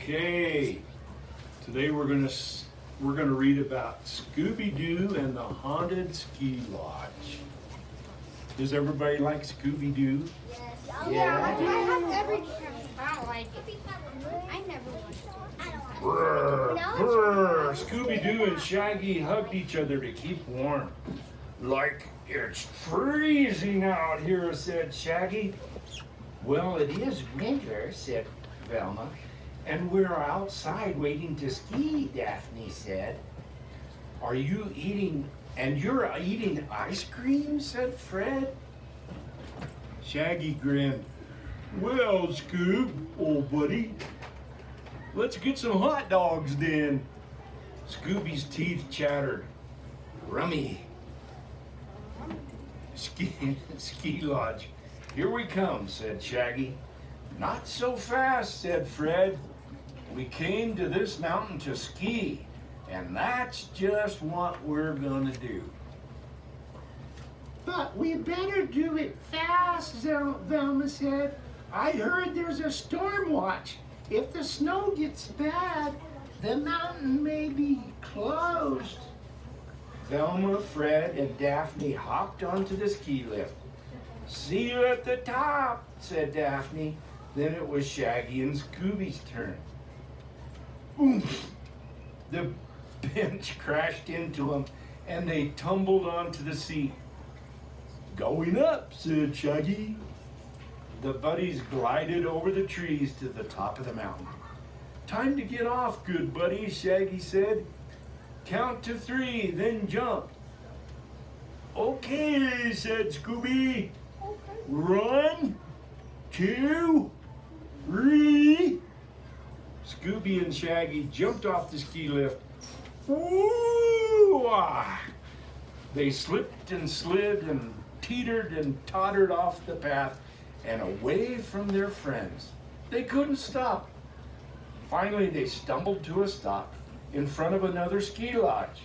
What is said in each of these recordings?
Okay, today we're gonna read about Scooby-Doo and the Haunted Ski Lodge. Does everybody like Scooby-Doo? Yes. Yeah. I have every chance. I don't like it. I never watched it. I don't Brr, like it. brr. Scooby-Doo and Shaggy hugged each other to keep warm. Like it's freezing out here, said Shaggy. Well, it is winter, said Velma. And we're outside waiting to ski, Daphne said. Are you eating, and you're eating ice cream, said Fred. Shaggy grinned. Well, Scoob, old buddy, let's get some hot dogs then. Scooby's teeth chattered. Rummy. Ski Lodge. Here we come, said Shaggy. Not so fast, said Fred. We came to this mountain to ski, and that's just what we're gonna do. But we better do it fast, Velma said. I heard there's a storm watch. If the snow gets bad, the mountain may be closed. Velma, Fred, and Daphne hopped onto the ski lift. See you at the top, said Daphne. Then it was Shaggy and Scooby's turn. Oomph! The bench crashed into them, and they tumbled onto the seat. Going up, said Shaggy. The buddies glided over the trees to the top of the mountain. Time to get off, good buddies, Shaggy said. Count to 3, then jump. Okay, said Scooby. Okay. 1, 2, 3. Scooby and Shaggy jumped off the ski lift. Ooh-ah! They slipped and slid and teetered and tottered off the path and away from their friends. They couldn't stop. Finally, they stumbled to a stop in front of another ski lodge.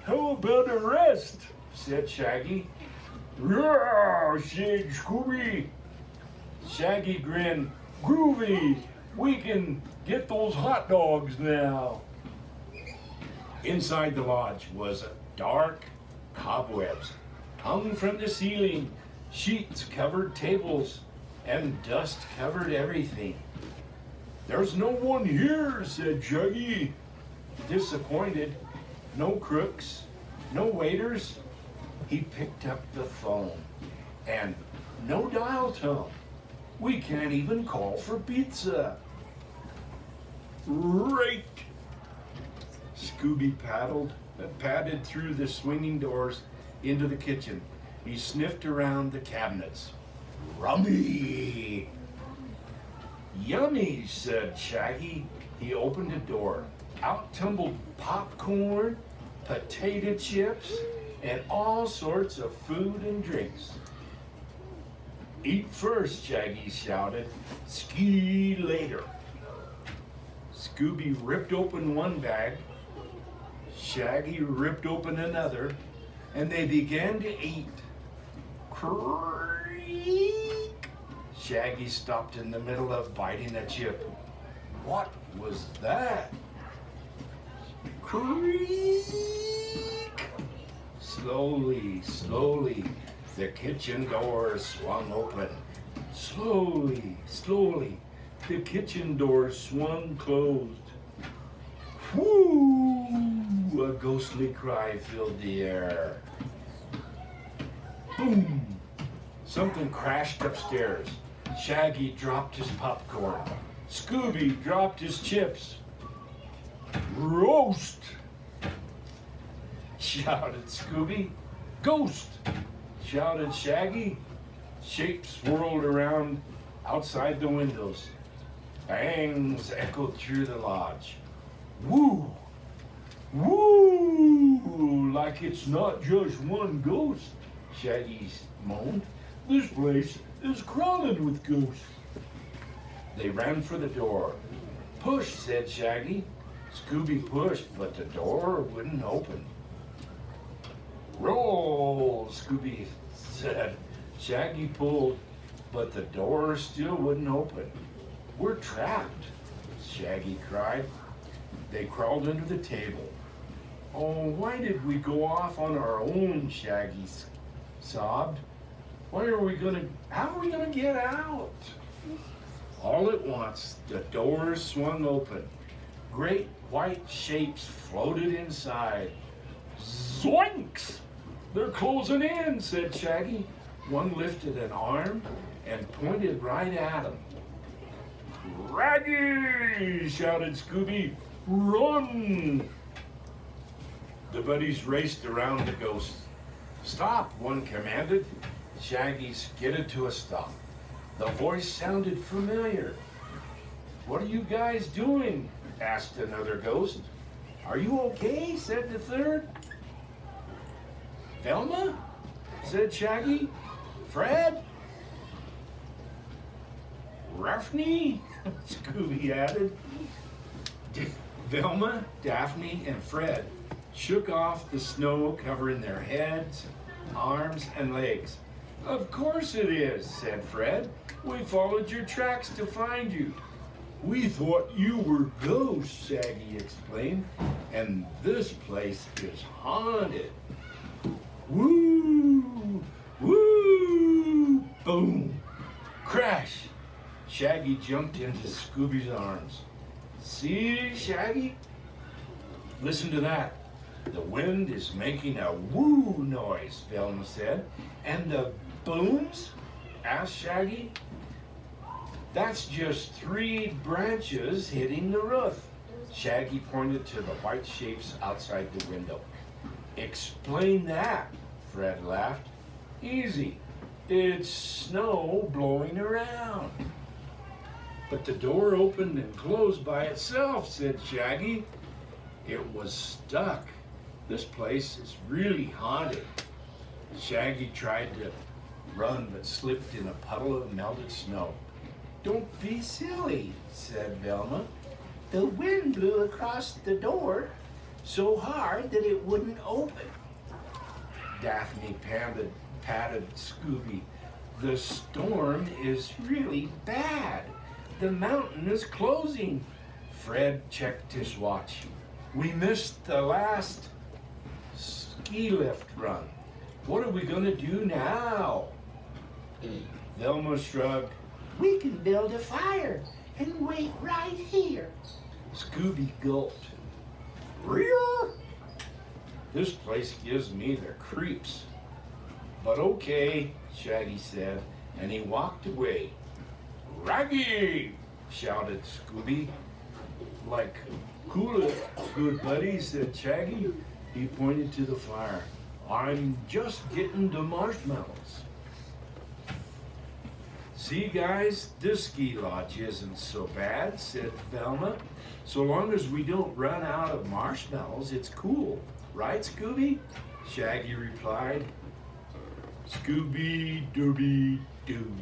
How about a rest? Said Shaggy. Yeah, said Scooby. Shaggy grinned. Groovy, we can get those hot dogs now. Inside the lodge was dark cobwebs hung from the ceiling. Sheets covered tables and dust covered everything. There's no one here, said Shaggy. Disappointed. No crooks, no waiters. He picked up the phone. And no dial tone. We can't even call for pizza. Right. Scooby padded through the swinging doors into the kitchen. He sniffed around the cabinets. Rummy. Yummy, said Shaggy. He opened a door. Out tumbled popcorn, potato chips, and all sorts of food and drinks. Eat first, Shaggy shouted. Ski later. Scooby ripped open one bag. Shaggy ripped open another, and they began to eat. Creak! Shaggy stopped in the middle of biting a chip. What was that? Creak! Slowly, slowly, the kitchen door swung open. Slowly, slowly, the kitchen door swung closed. Whoo! A ghostly cry filled the air. Boom! Something crashed upstairs. Shaggy dropped his popcorn. Scooby dropped his chips. Roast! Shouted Scooby. Ghost! Shouted Shaggy. Shapes swirled around outside the windows. Bangs echoed through the lodge. Woo! Woo! Like it's not just one ghost, Shaggy moaned. This place is crawling with ghosts. They ran for the door. Push, said Shaggy. Scooby pushed, but the door wouldn't open. Roll, Scooby said. Shaggy pulled, but the door still wouldn't open. We're trapped. Shaggy cried. They crawled under the table. Oh, why did we go off on our own? Shaggy sobbed. How are we gonna get out? All at once, the doors swung open. Great white shapes floated inside. Zoinks! They're closing in, said Shaggy. One lifted an arm and pointed right at him. Raggy! Shouted Scooby. Run! The buddies raced around the ghost. Stop, one commanded. Shaggy skidded to a stop. The voice sounded familiar. What are you guys doing? Asked another ghost. Are you okay? Said the third. Velma? Said Shaggy. Fred? Daphne? Scooby added. Velma, Daphne, and Fred shook off the snow covering their heads, arms, and legs. Of course it is, said Fred. We followed your tracks to find you. We thought you were ghosts, Shaggy explained, and this place is haunted. Woo! Woo! Boom! Crash! Shaggy jumped into Scooby's arms. See, Shaggy? Listen to that. The wind is making a woo noise, Velma said. And the booms? Asked Shaggy. That's just 3 branches hitting the roof. Shaggy pointed to the white shapes outside the window. Explain that, Fred laughed. Easy. It's snow blowing around. But the door opened and closed by itself, said Shaggy. It was stuck. This place is really haunted. Shaggy tried to run but slipped in a puddle of melted snow. Don't be silly, said Velma. The wind blew across the door so hard that it wouldn't open. Daphne patted Scooby. The storm is really bad. The mountain is closing. Fred checked his watch. We missed the last ski lift run. What are we gonna do now? Velma shrugged. We can build a fire and wait right here. Scooby gulped. Real? This place gives me the creeps. But okay, Shaggy said, and he walked away. Raggy! Shouted Scooby. Like cool, good buddy, said Shaggy. He pointed to the fire. I'm just getting the marshmallows. See, guys, this ski lodge isn't so bad, said Velma. So long as we don't run out of marshmallows, it's cool. Right, Scooby? Shaggy replied. Scooby-Dooby-Doo.